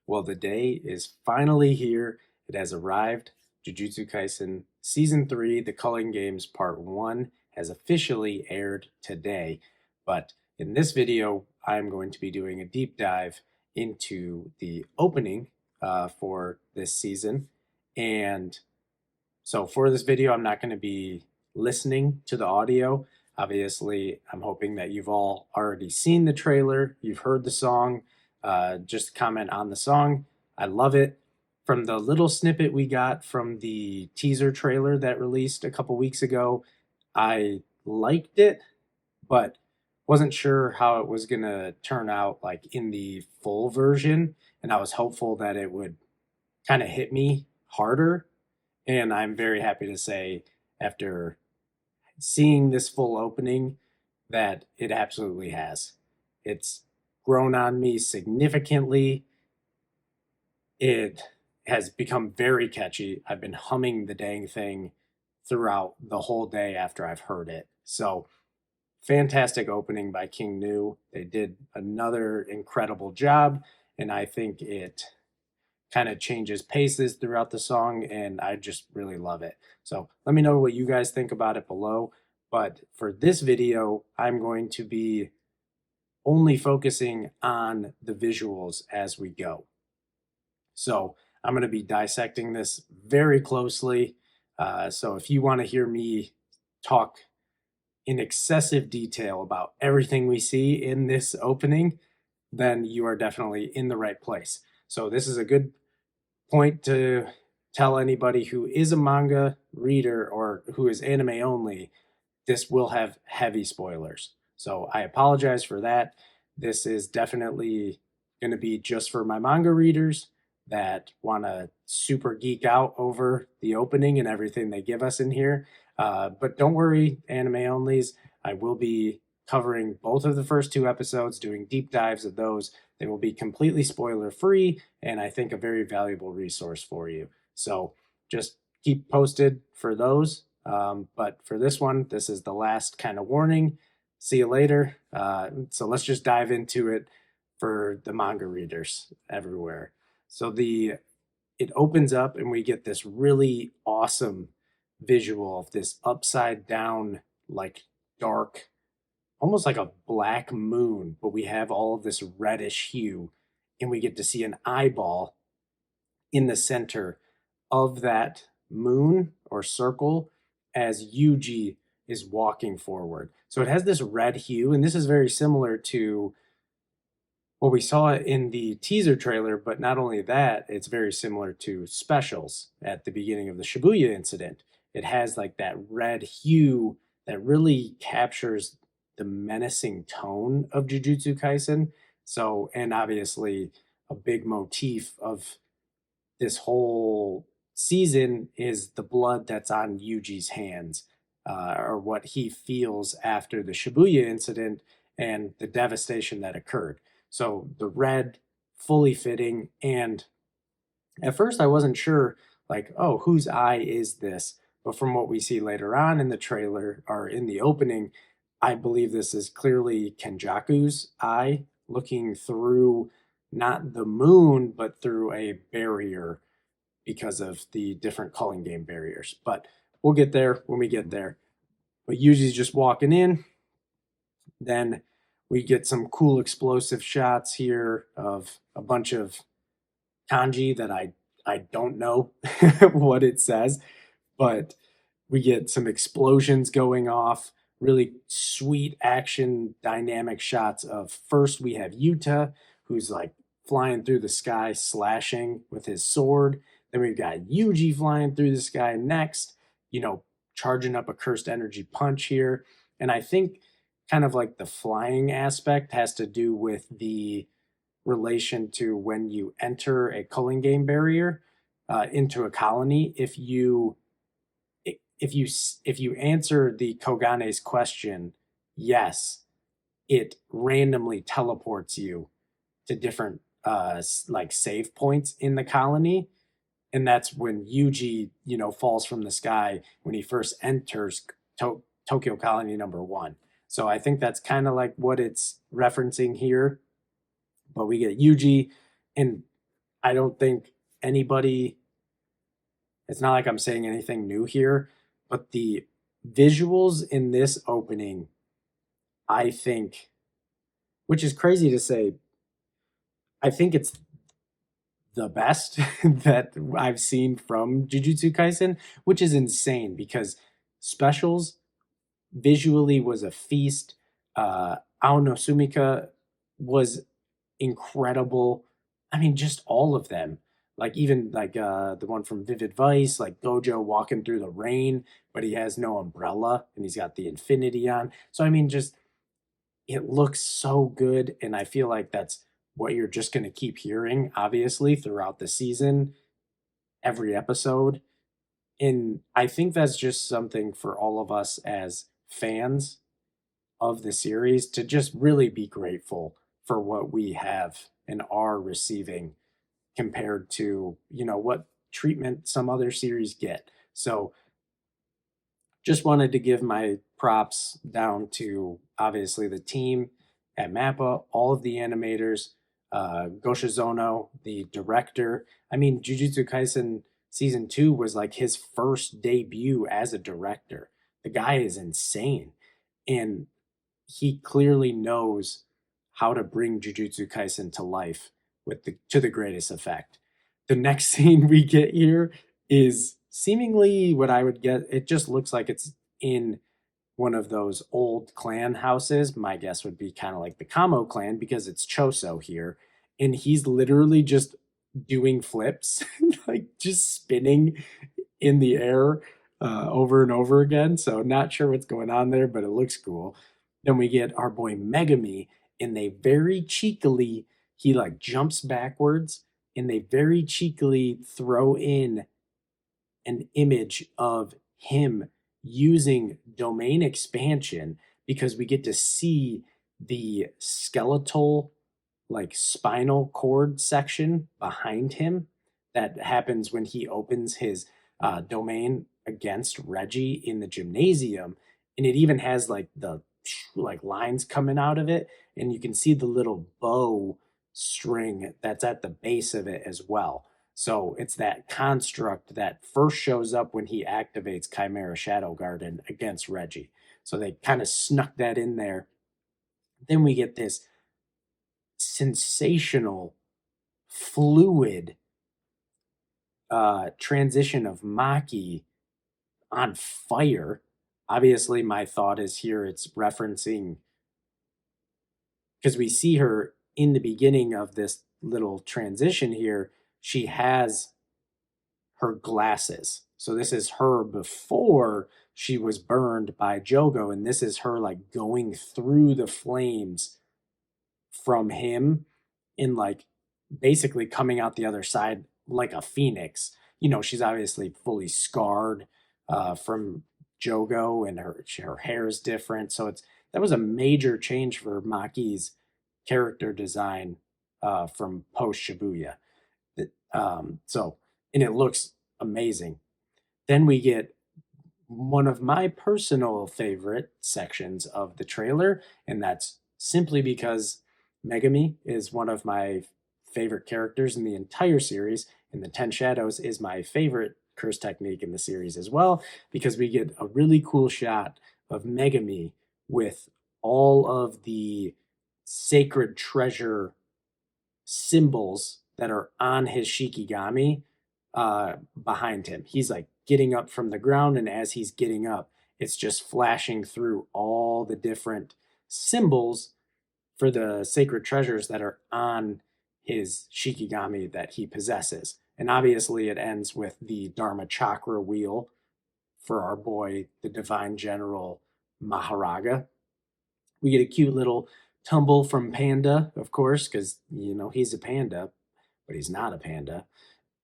Well, the day is finally here. It has arrived. Jujutsu Kaisen Season 3, The Culling Games Part 1, has officially aired today. But in this video, I'm going to be doing a deep dive into the opening for this season. And so for this video, I'm not going to be listening to the audio. Obviously, I'm hoping that you've all already seen the trailer, you've heard the song. Just comment on the song. I love it. From the little snippet we got from the teaser trailer that released a couple weeks ago, I liked it, but wasn't sure how it was going to turn out like in the full version. And I was hopeful that it would kind of hit me harder. And I'm very happy to say, after seeing this full opening, that it absolutely has. It's grown on me significantly. It has become very catchy. I've been humming the dang thing throughout the whole day after I've heard it. So, fantastic opening by King Nu. They did another incredible job, and I think it kind of changes paces throughout the song, and I just really love it. So let me know what you guys think about it below. But for this video, I'm going to be only focusing on the visuals as we go. So I'm going to be dissecting this very closely. So if you want to hear me talk in excessive detail about everything we see in this opening, then you are definitely in the right place. So this is a good point to tell anybody who is a manga reader or who is anime only, this will have heavy spoilers. So I apologize for that. This is definitely going to be just for my manga readers that want to super geek out over the opening and everything they give us in here. But don't worry, anime onlys. I will be covering both of the first two episodes, doing deep dives of those. They will be completely spoiler free, and I think a very valuable resource for you. So just keep posted for those. But for this one, this is the last kind of warning. See you later. So let's just dive into it for the manga readers everywhere. So it opens up and we get this really awesome visual of this upside down, like dark, almost like a black moon, but we have all of this reddish hue, and we get to see an eyeball in the center of that moon or circle as Yuji is walking forward. So it has this red hue, and this is very similar to what we saw in the teaser trailer, but not only that, it's very similar to specials at the beginning of the Shibuya incident. It has like that red hue that really captures the menacing tone of Jujutsu Kaisen. So, and obviously, a big motif of this whole season is the blood that's on Yuji's hands, or what he feels after the Shibuya incident and the devastation that occurred. So the red, fully fitting, and at first I wasn't sure, like, oh, whose eye is this? But from what we see later on in the trailer or in the opening, I believe this is clearly Kenjaku's eye looking through not the moon, but through a barrier because of the different calling game barriers. But we'll get there when we get there. But Yuji's just walking in. Then we get some cool explosive shots here of a bunch of kanji that I don't know what it says, but we get some explosions going off, really sweet action dynamic shots of first we have Yuta, who's like flying through the sky, slashing with his sword. Then we've got Yuji flying through the sky next, charging up a cursed energy punch here. And I think kind of like the flying aspect has to do with the relation to when you enter a culling game barrier into a colony. If you answer the Kogane's question, yes, it randomly teleports you to different like save points in the colony. And that's when Yuji, falls from the sky when he first enters Tokyo Colony number 1. So I think that's kind of like what it's referencing here. But we get Yuji, and I don't think anybody, it's not like I'm saying anything new here, but the visuals in this opening, I think, which is crazy to say, I think it's the best that I've seen from Jujutsu Kaisen, which is insane because specials visually was a feast. Ao no Sumika was incredible. I mean, just all of them. Like even like the one from Vivid Vice, like Gojo walking through the rain, but he has no umbrella and he's got the infinity on. So I mean, just it looks so good, and I feel like that's what you're just going to keep hearing, obviously, throughout the season, every episode. And I think that's just something for all of us as fans of the series to just really be grateful for what we have and are receiving compared to, what treatment some other series get. So just wanted to give my props down to obviously the team at Mappa, all of the animators, Goshizono, the director. I mean, Jujutsu Kaisen season 2 was like his first debut as a director. The guy is insane. And he clearly knows how to bring Jujutsu Kaisen to life to the greatest effect. The next scene we get here is seemingly what I would get. It just looks like it's in one of those old clan houses. My guess would be kind of like the Kamo clan because it's Choso here. And he's literally just doing flips, like just spinning in the air over and over again. So not sure what's going on there, but it looks cool. Then we get our boy Megami, and they very cheekily, he like jumps backwards, and they very cheekily throw in an image of him using domain expansion because we get to see the skeletal, like spinal cord section behind him that happens when he opens his domain against Reggie in the gymnasium. And it even has like the like lines coming out of it, and you can see the little bow string that's at the base of it as well. So it's that construct that first shows up when he activates Chimera Shadow Garden against Reggie. So they kind of snuck that in there. Then we get this sensational, fluid transition of Maki on fire. Obviously, my thought is here it's referencing because we see her in the beginning of this little transition here. She has her glasses. So this is her before she was burned by Jogo, and this is her like going through the flames from him and like basically coming out the other side like a phoenix. She's obviously fully scarred from Jogo, and her hair is different. So that was a major change for Maki's character design from post Shibuya. So and it looks amazing. Then we get one of my personal favorite sections of the trailer, and that's simply because Megami is one of my favorite characters in the entire series, and the Ten Shadows is my favorite curse technique in the series as well, because we get a really cool shot of Megami with all of the sacred treasure symbols that are on his Shikigami behind him. He's like getting up from the ground, and as he's getting up, it's just flashing through all the different symbols for the sacred treasures that are on his Shikigami that he possesses. And obviously, it ends with the Dharma Chakra wheel for our boy, the Divine General Maharaga. We get a cute little tumble from Panda, of course, because, he's a panda, but he's not a panda.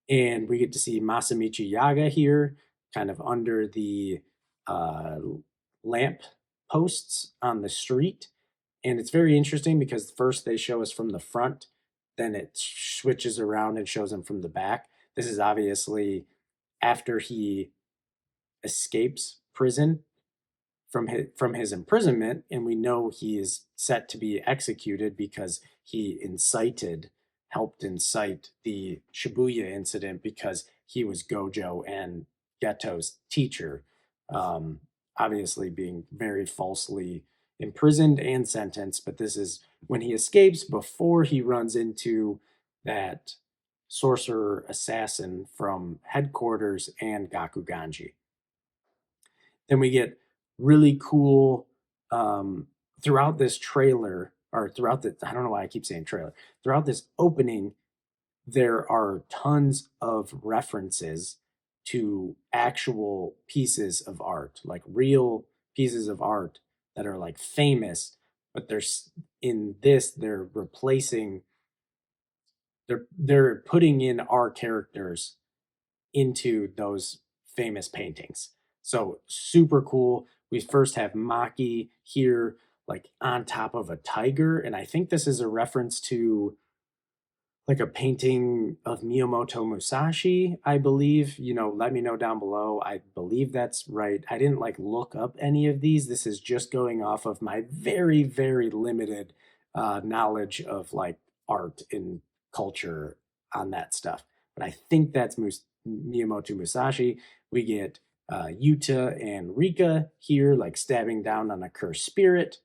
And we get to see Masamichi Yaga here, kind of under the uh, lamp posts on the street. And it's very interesting because first they show us from the front, then it switches around and shows him from the back. This is obviously after he escapes prison from his imprisonment, and we know he is set to be executed because he incited helped incite the Shibuya incident because he was Gojo and Geto's teacher, um, obviously being very falsely imprisoned and sentenced. But this is when he escapes before he runs into that sorcerer assassin from headquarters and Gakuganji. Then we get really cool throughout this trailer, or throughout the, I don't know why I keep saying trailer, throughout this opening, there are tons of references to actual pieces of art, like real pieces of art that are like famous, but there's in this they're replacing, they're putting in our characters into those famous paintings. So super cool. We first have Maki here, like on top of a tiger, and I think this is a reference to like a painting of Miyamoto Musashi, I believe. Let me know down below. I believe that's right. I didn't like look up any of these. This is just going off of my very, very limited knowledge of like art and culture on that stuff. But I think that's Miyamoto Musashi. We get Yuta and Rika here, like stabbing down on a cursed spirit.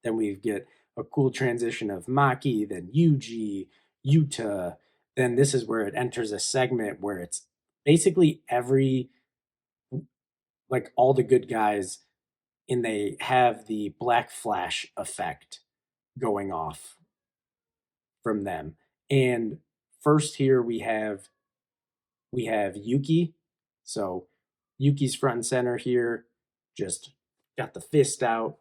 Then we get a cool transition of Maki, then Yuji, Yuta. Then this is where it enters a segment where it's basically like all the good guys, and they have the black flash effect going off from them. And first here we have Yuki. So Yuki's front and center here, just got the fist out,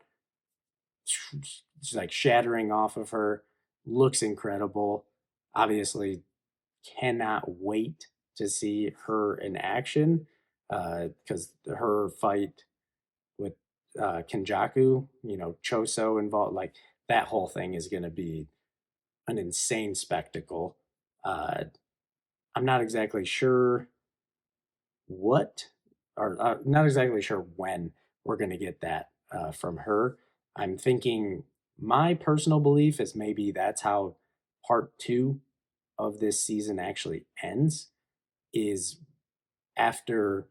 just like shattering off of her. Looks incredible. Obviously, cannot wait to see her in action because her fight with Kenjaku, Choso involved, like that whole thing is going to be an insane spectacle. Uh, I'm not exactly sure what, or not exactly sure when we're going to get that from her. I'm thinking my personal belief is maybe that's how part two of this season actually ends, is after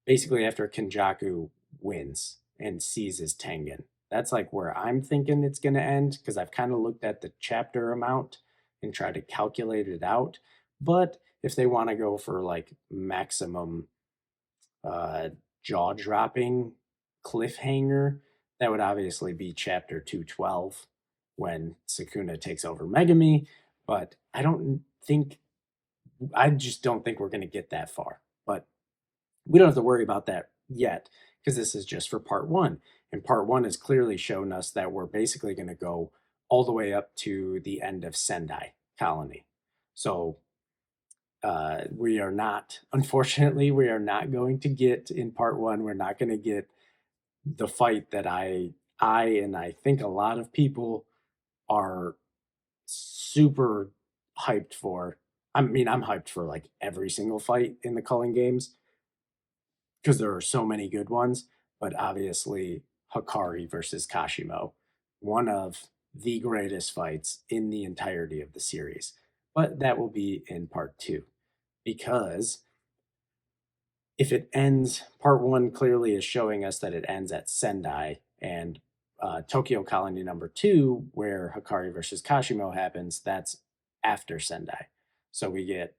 basically after Kenjaku wins and seizes Tengen. That's like where I'm thinking it's going to end because I've kind of looked at the chapter amount and tried to calculate it out. But if they want to go for like maximum uh, jaw dropping cliffhanger, that would obviously be chapter 212 when Sukuna takes over Megami. But I just don't think we're going to get that far. But we don't have to worry about that yet because this is just for part one. And part one has clearly shown us that we're basically going to go all the way up to the end of Sendai colony. So we are not, unfortunately, we are not going to get in part one. We're not going to get the fight that and I think a lot of people are super hyped for. I mean, I'm hyped for like every single fight in the Culling games because there are so many good ones. But obviously, Hikari versus Kashimo, one of the greatest fights in the entirety of the series. But that will be in part two because if it ends, part one clearly is showing us that it ends at Sendai, and Tokyo Colony number two, where Hikari versus Kashimo happens, that's after Sendai. So we get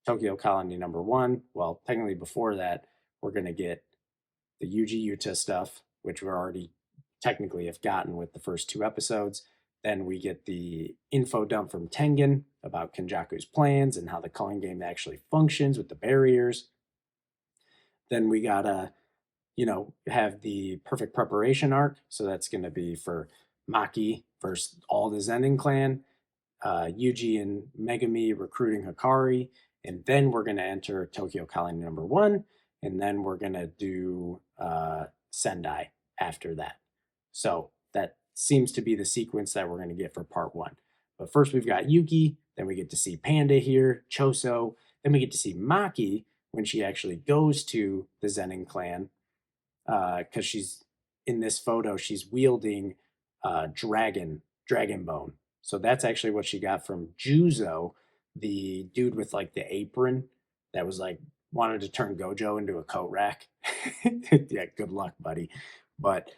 Tokyo Colony number one. Well, technically before that, we're going to get the Yuji Yuta stuff, which we already technically have gotten with the first two episodes. Then we get the info dump from Tengen about Kenjaku's plans and how the Culling game actually functions with the barriers. Then we gotta, have the perfect preparation arc. So that's going to be for Maki versus all the Zenin clan, Yuji and Megami recruiting Hikari, and then we're going to enter Tokyo Colony number one, and then we're going to do Sendai after that. So that seems to be the sequence that we're going to get for part one. But first we've got Yuki, then we get to see Panda here, Choso, then we get to see Maki when she actually goes to the Zenin clan, because she's in this photo, she's wielding dragon bone. So that's actually what she got from Juzo, the dude with like the apron that was like wanted to turn Gojo into a coat rack. Yeah, good luck, buddy. But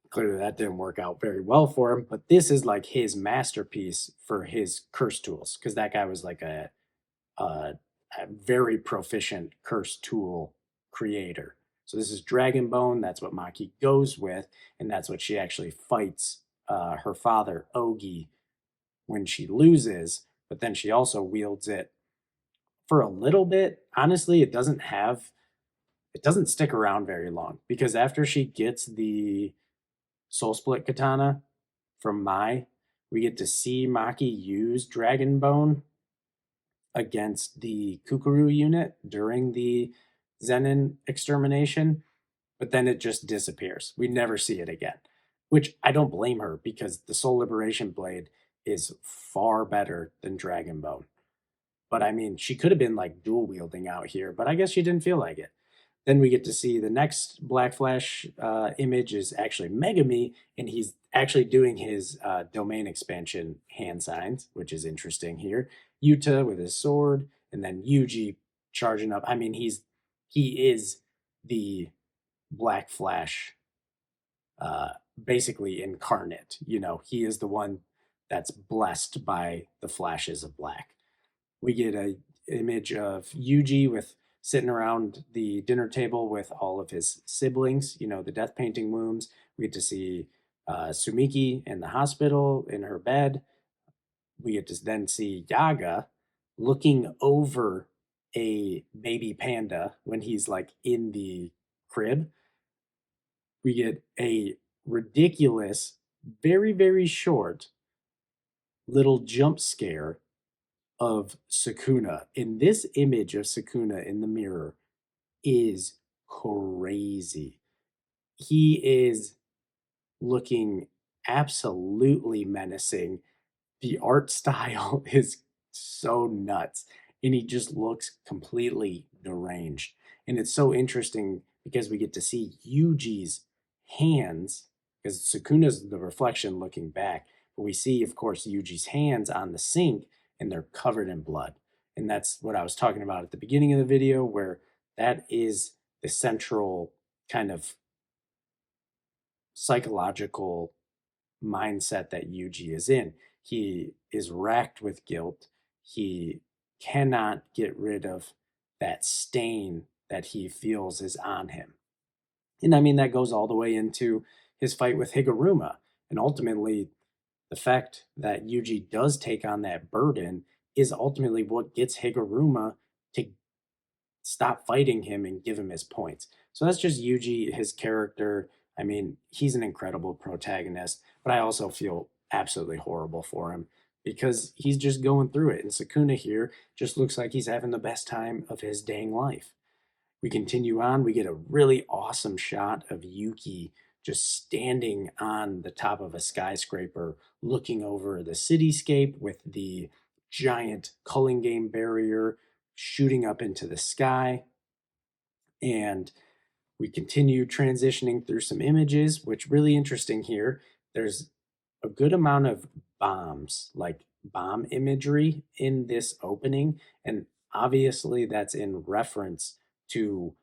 clearly that didn't work out very well for him. But this is like his masterpiece for his curse tools, because that guy was like a very proficient curse tool creator. So this is Dragon Bone. That's what Maki goes with, and that's what she actually fights her father Ogi when she loses. But then she also wields it for a little bit. Honestly, it doesn't stick around very long, because after she gets the Soul Split Katana from Mai, we get to see Maki use Dragon Bone against the Kukuru unit during the Zenin extermination, but then it just disappears. We never see it again, which I don't blame her, because the Soul Liberation Blade is far better than Dragon Bone. But I mean, she could have been like dual wielding out here, but I guess she didn't feel like it. Then we get to see the next Black Flash image is actually Megami, and he's actually doing his domain expansion hand signs, which is interesting here. Yuta with his sword, and then Yuji charging up. I mean, he is the Black Flash, basically incarnate. You know, he is the one that's blessed by the flashes of black. We get a image of Yuji with sitting around the dinner table with all of his siblings, you know, the death painting wombs. We get to see Sumiki in the hospital in her bed. We get to then see Yaga looking over a baby panda when he's like in the crib. We get a ridiculous, very, very short little jump scare of Sukuna. And this image of Sukuna in the mirror is crazy. He is looking absolutely menacing. The art style is so nuts, and he just looks completely deranged. And it's so interesting because we get to see Yuji's hands, because Sukuna's the reflection looking back, but we see, of course, Yuji's hands on the sink, and they're covered in blood. And that's what I was talking about at the beginning of the video, where that is the central kind of psychological mindset that Yuji is in. He is racked with guilt. He cannot get rid of that stain that he feels is on him. And I mean, that goes all the way into his fight with Higuruma. And ultimately, the fact that Yuji does take on that burden is ultimately what gets Higuruma to stop fighting him and give him his points. So that's just Yuji, his character. I mean, he's an incredible protagonist, but I also feel absolutely horrible for him because he's just going through it. And Sukuna here just looks like he's having the best time of his dang life. We continue on. We get a really awesome shot of Yuki just standing on the top of a skyscraper, looking over the cityscape with the giant Culling game barrier shooting up into the sky. And we continue transitioning through some images, which really interesting here. There's a good amount of bombs, like bomb imagery in this opening. And obviously that's in reference to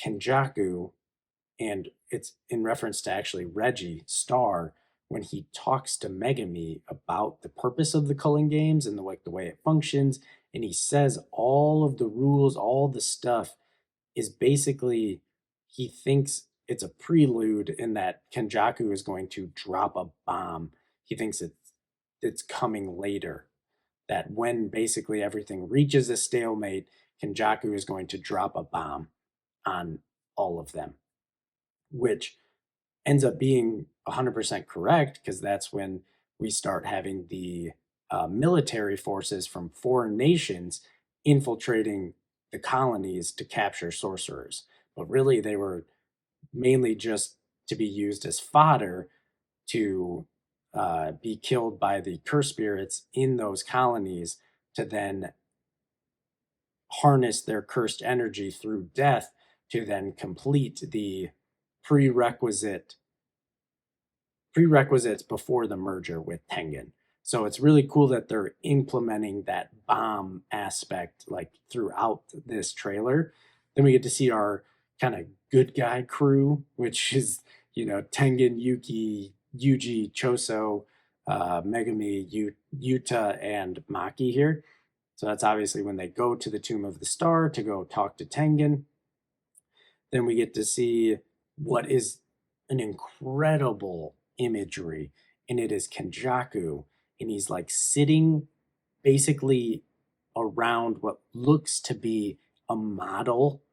Kenjaku, and it's in reference to actually Reggie Star when he talks to Megami about the purpose of the Culling games and the way it functions, and he says all of the rules, all the stuff is basically he thinks it's a prelude in that Kenjaku is going to drop a bomb. He thinks it's coming later. That when basically everything reaches a stalemate, Kenjaku is going to drop a bomb on all of them, which ends up being 100% correct because that's when we start having the military forces from foreign nations infiltrating the colonies to capture sorcerers. But really, they were mainly just to be used as fodder to be killed by the curse spirits in those colonies to then harness their cursed energy through death to then complete the prerequisites before the merger with Tengen. So it's really cool that they're implementing that bomb aspect like throughout this trailer. Then we get to see our kind of good guy crew, which is, Tengen, Yuki, Yuji, Choso, Megami, Yuta, and Maki here. So that's obviously when they go to the Tomb of the Star to go talk to Tengen. Then we get to see what is an incredible imagery, and it is Kenjaku, and he's like sitting basically around what looks to be a model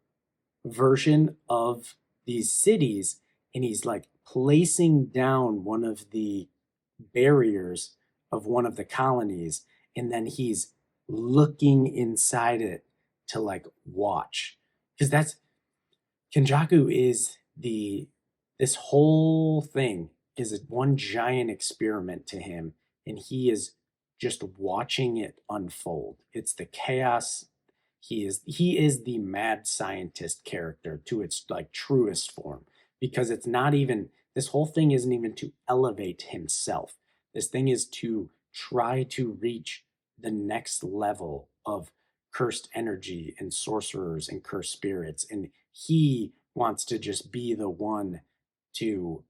version of these cities, and he's like placing down one of the barriers of one of the colonies, and then he's looking inside it to like watch, because that's Kenjaku is this whole thing is one giant experiment to him, and he is just watching it unfold. It's the chaos. He is the mad scientist character to its like truest form, because it's not even, this whole thing isn't even to elevate himself. This thing is to try to reach the next level of cursed energy and sorcerers and cursed spirits, and he wants to just be the one to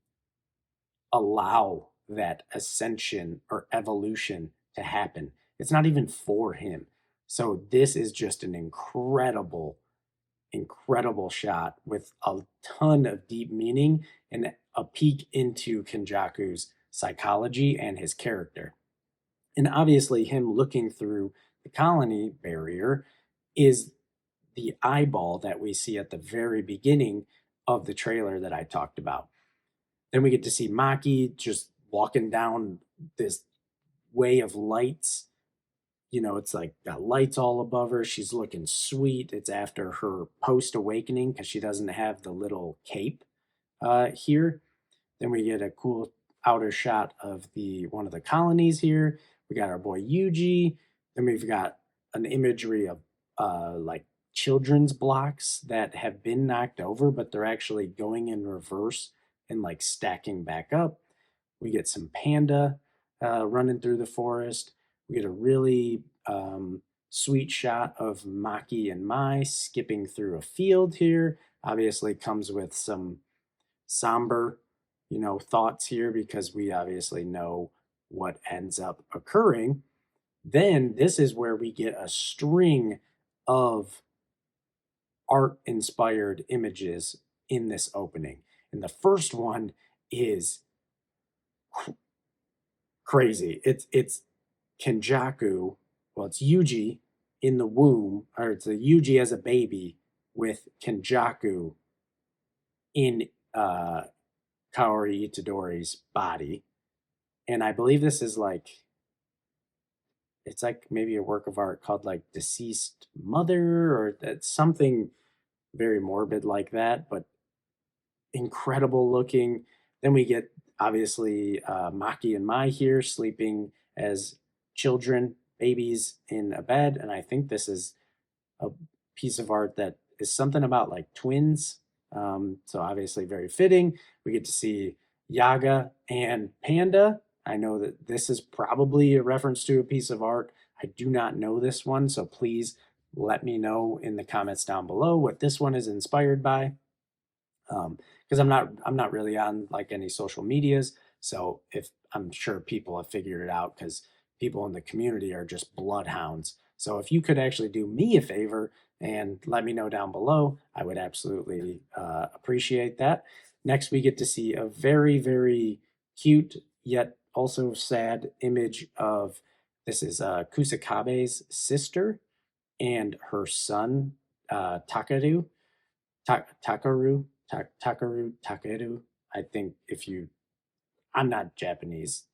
allow that ascension or evolution to happen. It's not even for him. So this is just an incredible shot with a ton of deep meaning and a peek into Kenjaku's psychology and his character. And obviously, him looking through the colony barrier is the eyeball that we see at the very beginning of the trailer that I talked about. Then we get to see Maki just walking down this way of lights. It's like got lights all above her. She's looking sweet. It's after her post awakening because she doesn't have the little cape here. Then we get a cool outer shot of the one of the colonies here. We got our boy Yuji. Then we've got an imagery of like children's blocks that have been knocked over, but they're actually going in reverse and like stacking back up. We get some panda running through the forest. We get a really sweet shot of Maki and Mai skipping through a field here. Obviously, comes with some somber, thoughts here because we obviously know what ends up occurring. Then this is where we get a string of art inspired images in this opening. And the first one is crazy. It's Kenjaku, well, it's Yuji in the womb, or it's a Yuji as a baby with Kenjaku in Kaori Itadori's body. And I believe this is like, it's like maybe a work of art called like Deceased Mother, or that's something very morbid like that, but incredible looking. Then we get obviously Maki and Mai here sleeping as children, babies in a bed. And I think this is a piece of art that is something about like twins. So obviously very fitting. We get to see Yaga and Panda. I know that this is probably a reference to a piece of art. I do not know this one, so please let me know in the comments down below what this one is inspired by. Because I'm not really on like any social medias, so if I'm sure people have figured it out because people in the community are just bloodhounds. So if you could actually do me a favor and let me know down below, I would absolutely appreciate that. Next, we get to see a very, very cute yet also sad image of, this is Kusakabe's sister and her son, Takaru. Takaru, Takeru. I think if you, I'm not Japanese,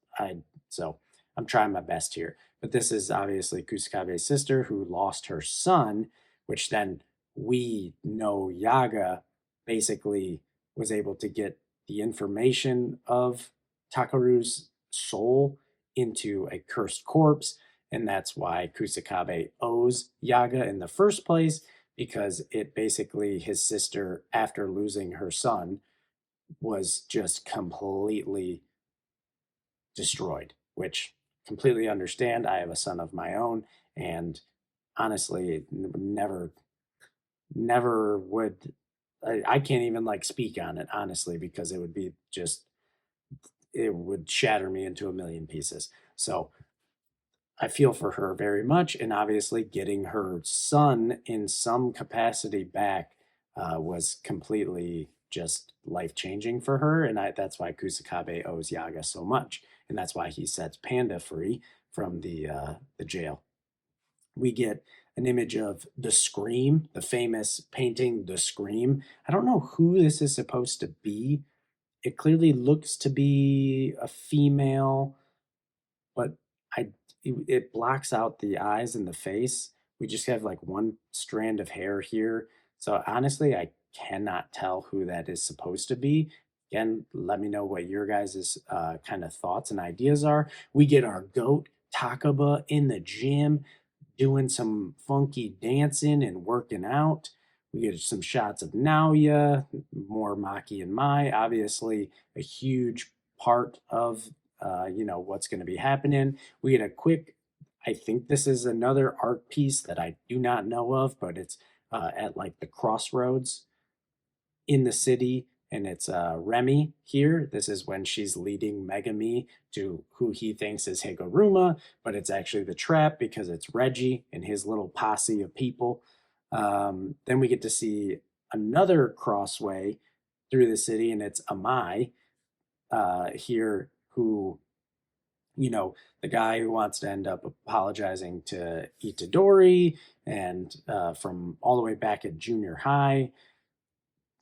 so I'm trying my best here. But this is obviously Kusakabe's sister who lost her son, which then we know Yaga basically was able to get the information of Takaru's soul into a cursed corpse. And that's why Kusakabe owes Yaga in the first place, because it basically, his sister, after losing her son, was just completely destroyed, which completely understand. I have a son of my own, and honestly, never would. I can't even like speak on it honestly because it would be just it would shatter me into a million pieces. So I feel for her very much, and obviously getting her son in some capacity back was completely just life changing for her, and that's why Kusakabe owes Yaga so much, and that's why he sets Panda free from the jail. We get an image of the Scream, the famous painting, the Scream. I don't know who this is supposed to be. It clearly looks to be a female, but I it blocks out the eyes and the face. We just have like one strand of hair here. So honestly, I cannot tell who that is supposed to be. Again, let me know what your guys' kind of thoughts and ideas are. We get our goat Takaba in the gym doing some funky dancing and working out. We get some shots of Naoya, more Maki and Mai, obviously a huge part of what's going to be happening. We get a quick, I think this is another art piece that I do not know of, but it's at like the crossroads in the city, and it's Remy here. This is when she's leading Megami to who he thinks is Higuruma, but it's actually the trap because it's Reggie and his little posse of people. Then we get to see another crossway through the city, and it's Amai here, who, the guy who wants to end up apologizing to Itadori and from all the way back at junior high.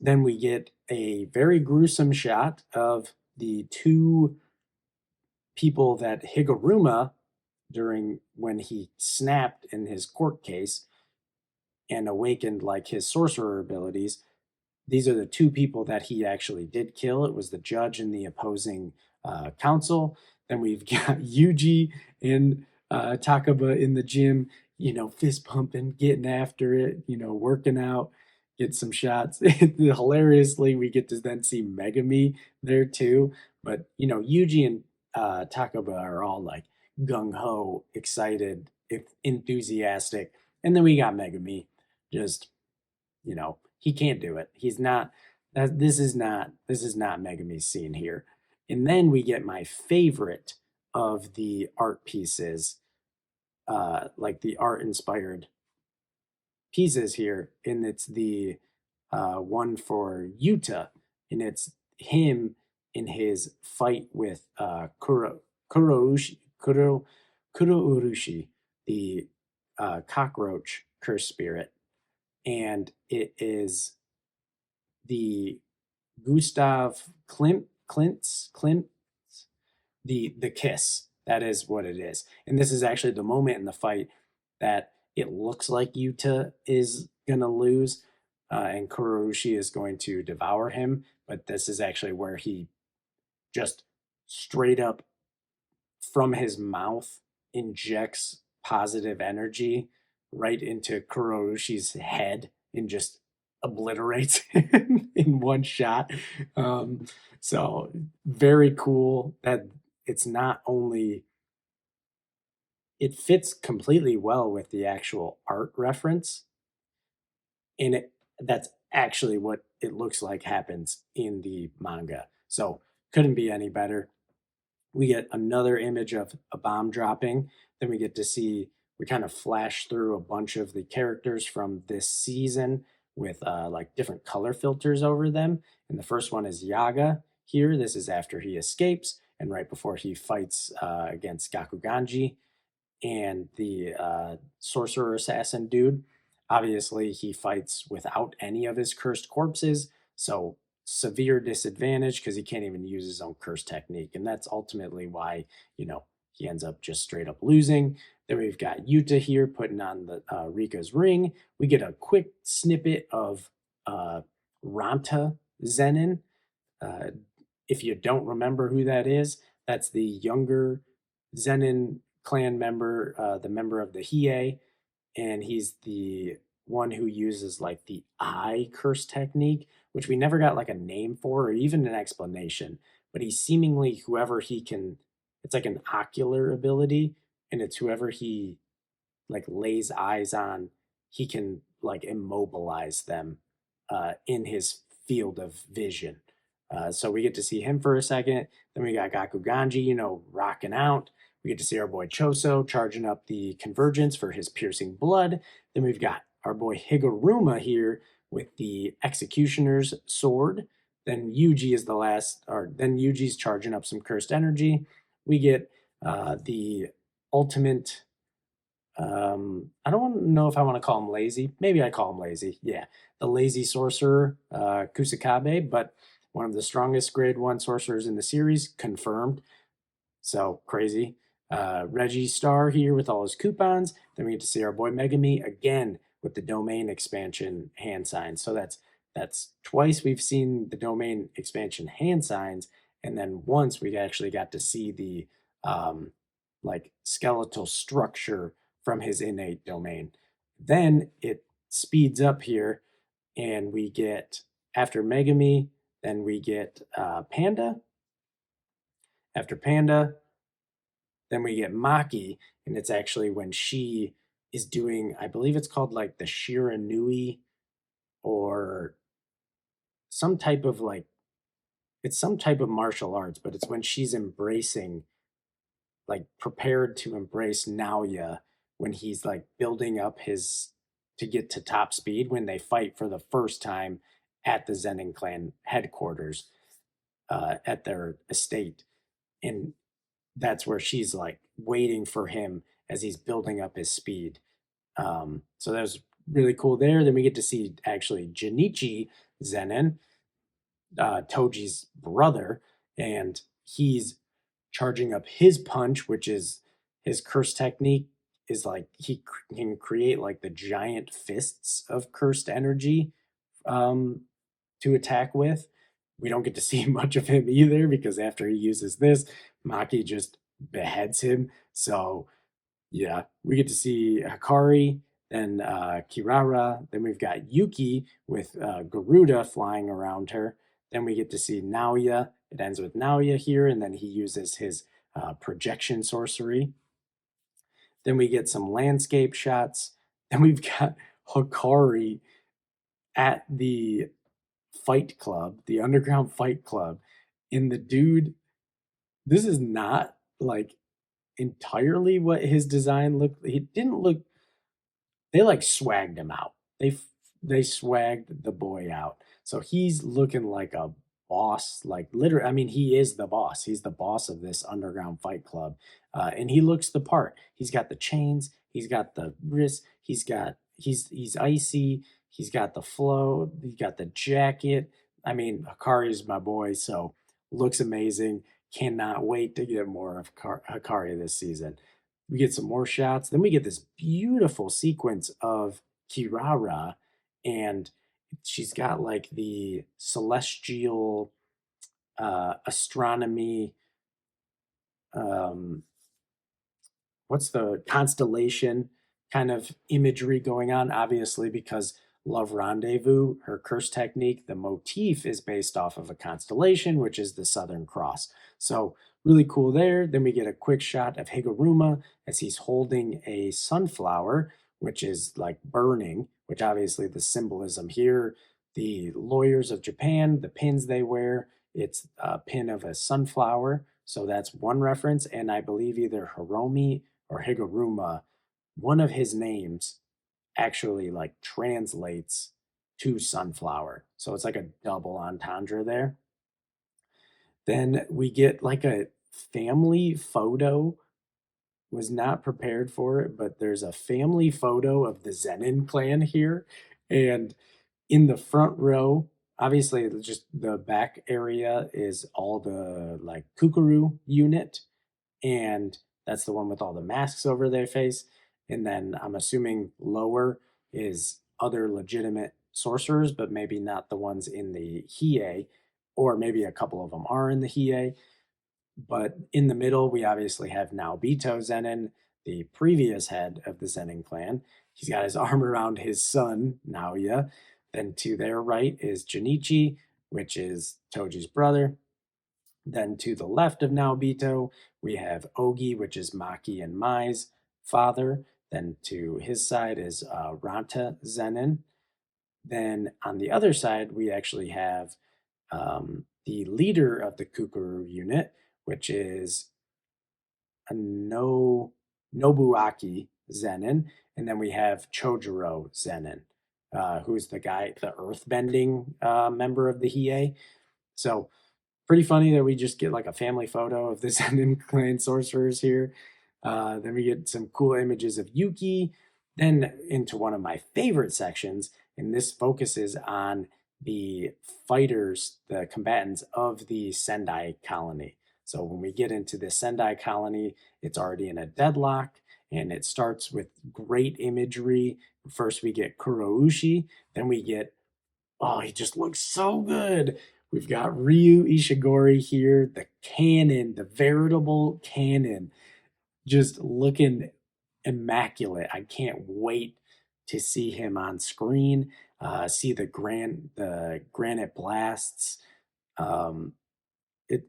Then we get a very gruesome shot of the two people that Higuruma, during when he snapped in his court case and awakened like his sorcerer abilities, these are the two people that he actually did kill. It was the judge and the opposing counsel. Then we've got Yuji and Takaba in the gym, fist pumping, getting after it, working out, get some shots. Hilariously, we get to then see Megami there too. But, Yuji and Takaba are all like gung ho, excited, enthusiastic. And then we got Megami just he can't do it. He's not this is not Megami's scene here. And then we get my favorite of the art pieces, like the art inspired pieces here, and it's the one for Yuta, and it's him in his fight with Kuro Urushi, the cockroach curse spirit, and it is the Gustav Klimt, the kiss. That is what it is. And this is actually the moment in the fight that it looks like Yuta is gonna lose, and Kuroshi is going to devour him. But this is actually where he just straight up from his mouth injects positive energy right into Kuroshi's head and just obliterates him in one shot. So very cool that it's not only it fits completely well with the actual art reference, and that's actually what it looks like happens in the manga. So couldn't be any better. We get another image of a bomb dropping. Then we get to see, we kind of flash through a bunch of the characters from this season with like different color filters over them. And the first one is Yaga here. This is after he escapes and right before he fights against Gakuganji and the sorcerer assassin dude. Obviously, he fights without any of his cursed corpses, so severe disadvantage because he can't even use his own curse technique, and that's ultimately why he ends up just straight up losing. Then we've got Yuta here putting on the Rika's ring. We get a quick snippet of Ranta Zenin. Uh, if you don't remember who that is, that's the younger Zenin clan member, the member of the Hiei, and he's the one who uses like the eye curse technique, which we never got like a name for or even an explanation. But he's seemingly whoever he can it's like an ocular ability, and it's whoever he like lays eyes on, he can like immobilize them in his field of vision. So we get to see him for a second. Then we got Gakuganji, rocking out. We get to see our boy Choso charging up the convergence for his piercing blood. Then we've got our boy Higuruma here with the executioner's sword. Then Yuji is the last, or then Yuji's charging up some cursed energy. We get the ultimate I don't know if I want to call him lazy. Maybe I call him lazy. Yeah, the lazy sorcerer, Kusakabe, but one of the strongest grade one sorcerers in the series, confirmed. So crazy. Reggie Star here with all his coupons. Then we get to see our boy Megami again with the domain expansion hand signs. So that's twice we've seen the domain expansion hand signs, and then once we actually got to see the like skeletal structure from his innate domain. Then it speeds up here, and we get after Megami, then we get Panda. After Panda, then we get Maki, and it's actually when she is doing, I believe it's called like the Shiranui or some type of like, it's some type of martial arts, but it's when she's embracing, like prepared to embrace Naoya when he's like building up his to get to top speed when they fight for the first time at the Zenin clan headquarters at their estate. And that's where she's like waiting for him as he's building up his speed. So that was really cool there. Then we get to see actually Jinichi Zenin, Toji's brother, and he's charging up his punch, which is his curse technique. Is like he can create like the giant fists of cursed energy um, to attack with. We don't get to see much of him either because after he uses this, Maki just beheads him. So yeah, we get to see Hikari, then Kirara, then we've got Yuki with Garuda flying around her. Then we get to see Naoya. It ends with Naoya here, and then he uses his projection sorcery. Then we get some landscape shots. Then we've got Hikari at the fight club, the underground fight club. And the dude, this is not like entirely what his design looked. He didn't look. They like swagged him out. They swagged the boy out. So he's looking like a boss, like literally. I mean, he is the boss. He's the boss of this underground fight club, and he looks the part. He's got the chains. He's got the wrist. He's icy. He's got the flow. He's got the jacket. I mean, Hikari's my boy, so looks amazing. Cannot wait to get more of Hikari this season. We get some more shots. Then we get this beautiful sequence of Kirara, and she's got like the celestial astronomy. Um, what's the constellation kind of imagery going on? Obviously, because Love Rendezvous, her curse technique, the motif is based off of a constellation, which is the Southern Cross. So really cool there. Then we get a quick shot of Higuruma as he's holding a sunflower, which is like burning, which obviously the symbolism here, the lawyers of Japan, the pins they wear, it's a pin of a sunflower. So that's one reference. And I believe either Hiromi or Higuruma, one of his names actually like translates to sunflower. So it's like a double entendre there. Then we get like a family photo. Was not prepared for it, but there's a family photo of the Zenin clan here. And in the front row, obviously just the back area is all the like Kukuru unit, and that's the one with all the masks over their face. And then I'm assuming lower is other legitimate sorcerers, but maybe not the ones in the Hiei, or maybe a couple of them are in the Hiei. But in the middle, we obviously have Naobito Zenin, the previous head of the Zenin clan. He's got his arm around his son, Naoya. Then to their right is Junichi, which is Toji's brother. Then to the left of Naobito, we have Ogi, which is Maki and Mai's father. Then to his side is Ranta Zenin. Then on the other side, we actually have the leader of the Kukuru unit, which is a Nobuaki Zenin, and then we have Chojuro Zenin, who's the guy, the earthbending member of the Hiei. So pretty funny that we just get like a family photo of the Zenin clan sorcerers here. Then we get some cool images of Yuki. Then into one of my favorite sections, and this focuses on the fighters, the combatants of the Sendai colony. So when we get into the Sendai colony, it's already in a deadlock, and it starts with great imagery. First, we get Kuroushi, then we get, oh, he just looks so good. We've got Ryu Ishigori here, the cannon, the veritable cannon, just looking immaculate. I can't wait to see him on screen. See the granite blasts. Um,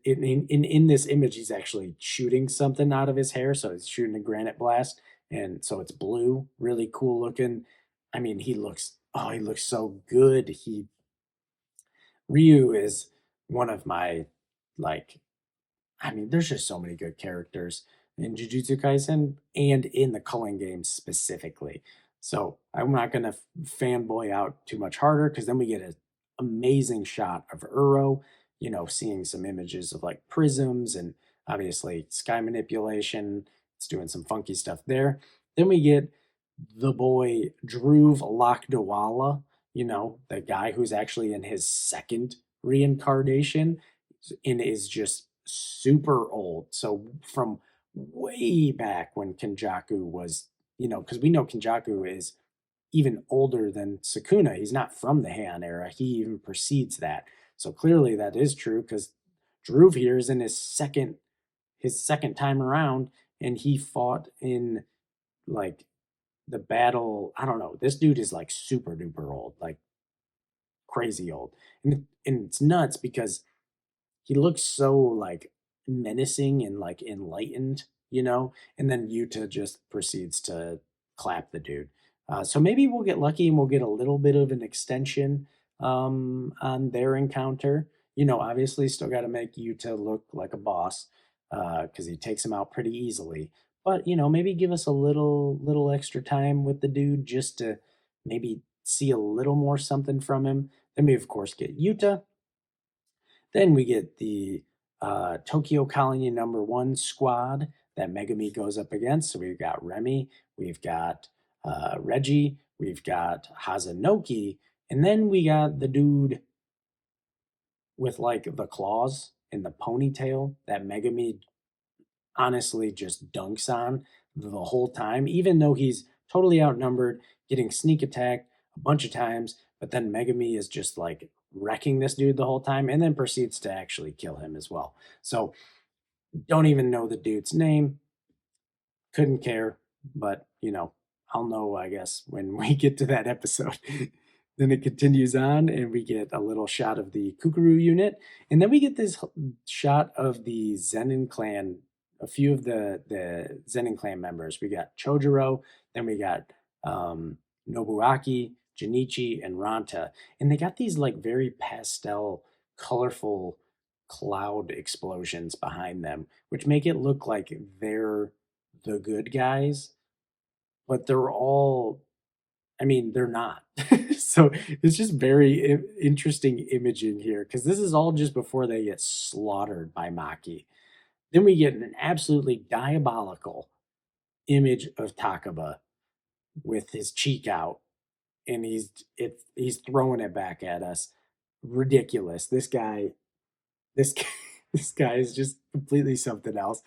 in this image, he's actually shooting something out of his hair, so he's shooting a granite blast, and so it's blue, really cool looking. I mean, he looks so good. He Ryu is one of my like I mean, there's just so many good characters in Jujutsu Kaisen and in the Culling games specifically. So I'm not going to fanboy out too much harder because then we get an amazing shot of Uro, seeing some images of like prisms and obviously sky manipulation. It's doing some funky stuff there. Then we get the boy Dhruv Lakdawala, the guy who's actually in his second reincarnation and is just super old. So from way back when Kenjaku was, because we know Kenjaku is even older than Sukuna. He's not from the Heian era. He even precedes that. So clearly that is true because Dhruv here is in his second time around, and he fought in like the battle. I don't know. This dude is like super duper old, like crazy old, and it's nuts because he looks so like menacing and like enlightened, and then Yuta just proceeds to clap the dude. So maybe we'll get lucky and we'll get a little bit of an extension on their encounter. Obviously, still got to make Yuta look like a boss because he takes him out pretty easily. But maybe give us a little extra time with the dude just to maybe see a little more something from him. Then we of course get Yuta, then we get the Tokyo Colony #1 squad that Megami goes up against. So we've got Remy, we've got Reggie, we've got Hazanoki, and then we got the dude with like the claws and the ponytail that Megami honestly just dunks on the whole time, even though he's totally outnumbered, getting sneak attacked a bunch of times. But then Megami is just like wrecking this dude the whole time and then proceeds to actually kill him as well. So don't even know the dude's name. Couldn't care, but I'll know, I guess, when we get to that episode. Then it continues on, and we get a little shot of the Kukuru unit, and then we get this shot of the Zenin clan, a few of the Zenin clan members. We got Chojuro, then we got Nobuaki, Jinichi, and Ranta, and they got these like very pastel, colorful cloud explosions behind them, which make it look like they're the good guys, but they're all, I mean, they're not. So it's just very interesting imaging here because this is all just before they get slaughtered by Maki. Then we get an absolutely diabolical image of Takaba with his cheek out, and he's throwing it back at us. Ridiculous. This this guy is just completely something else.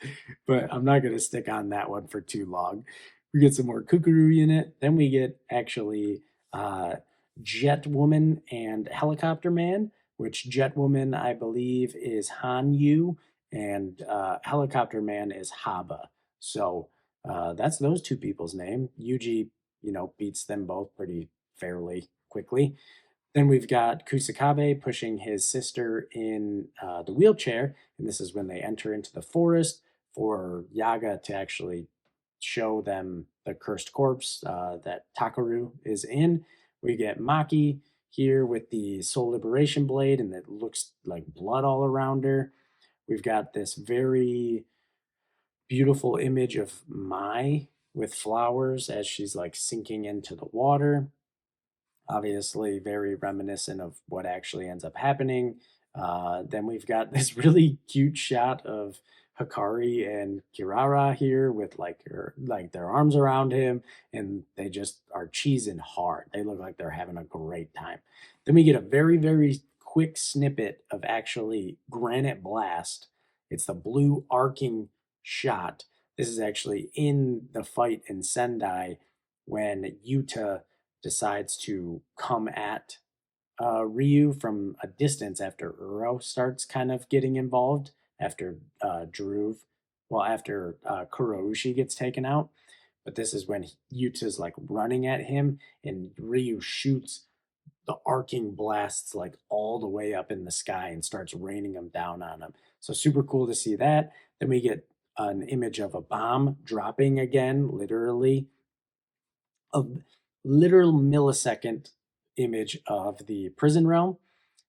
But I'm not going to stick on that one for too long. We get some more Kukuru unit. Then we get actually uh, Jet Woman and Helicopter Man, which Jet Woman, I believe, is Han Yu, and Helicopter Man is Haba. So that's those two people's name. Yuji, beats them both pretty fairly quickly. Then we've got Kusakabe pushing his sister in the wheelchair, and this is when they enter into the forest, for Yaga to actually show them the cursed corpse that Takaru is in. We get Maki here with the soul liberation blade, and it looks like blood all around her. We've got this very beautiful image of Mai with flowers as she's like sinking into the water, obviously very reminiscent of what actually ends up happening. Then we've got this really cute shot of Hikari and Kirara here with like their arms around him, and they just are cheesing hard. They look like they're having a great time. Then we get a very quick snippet of actually Granite Blast. It's the blue arcing shot. This is actually in the fight in Sendai when Yuta decides to come at Ryu from a distance after Uro starts kind of getting involved after after Kuroushi gets taken out. But this is when Yuta's like running at him and Ryu shoots the arcing blasts like all the way up in the sky and starts raining them down on him. So super cool to see that. Then we get an image of a bomb dropping again, literally a literal millisecond image of the prison realm.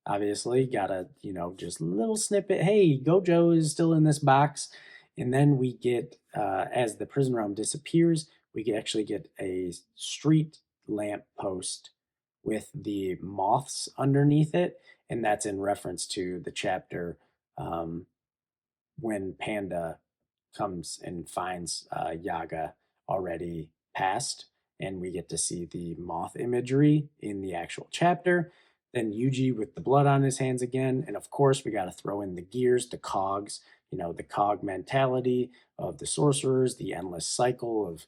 Obviously, got a, just little snippet. Hey, Gojo is still in this box. And then we get, as the prison realm disappears, actually get a street lamp post with the moths underneath it. And that's in reference to the chapter when Panda comes and finds Yaga already passed, and we get to see the moth imagery in the actual chapter. Then Yuji with the blood on his hands again, and of course we got to throw in the gears, the cogs, the cog mentality of the sorcerers, the endless cycle of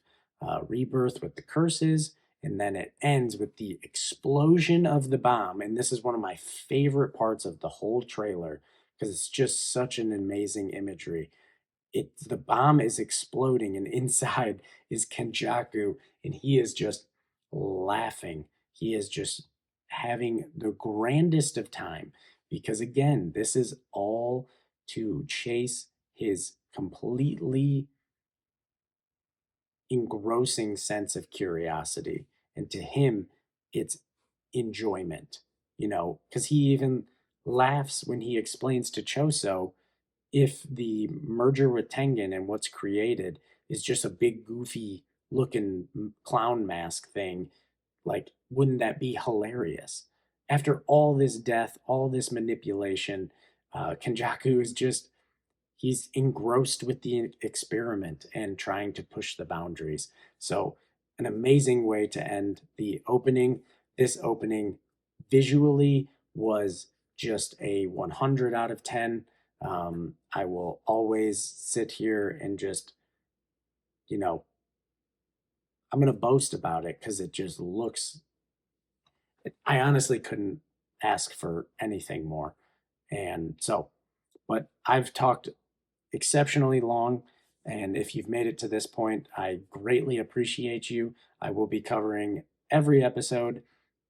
rebirth with the curses, and then it ends with the explosion of the bomb. And this is one of my favorite parts of the whole trailer because it's just such an amazing imagery. The bomb is exploding, and inside is Kenjaku, and he is just laughing. He is just having the grandest of time because again, this is all to chase his completely engrossing sense of curiosity. And to him, it's enjoyment, because he even laughs when he explains to Choso if the merger with Tengen and what's created is just a big goofy looking clown mask thing, like wouldn't that be hilarious? After all this death, all this manipulation, Kenjaku is just he's engrossed with the experiment and trying to push the boundaries. So, an amazing way to end the opening. This opening visually was just a 100 out of 10. I will always sit here and just, you know, I'm going to boast about it because it just looks, I honestly couldn't ask for anything more. And so, but I've talked exceptionally long. And if you've made it to this point, I greatly appreciate you. I will be covering every episode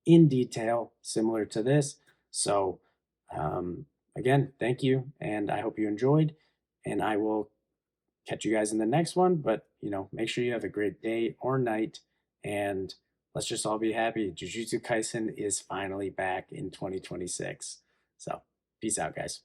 in detail, similar to this. So, again, thank you. And I hope you enjoyed. And I will catch you guys in the next one. But, make sure you have a great day or night. And let's just all be happy. Jujutsu Kaisen is finally back in 2026. So, peace out, guys.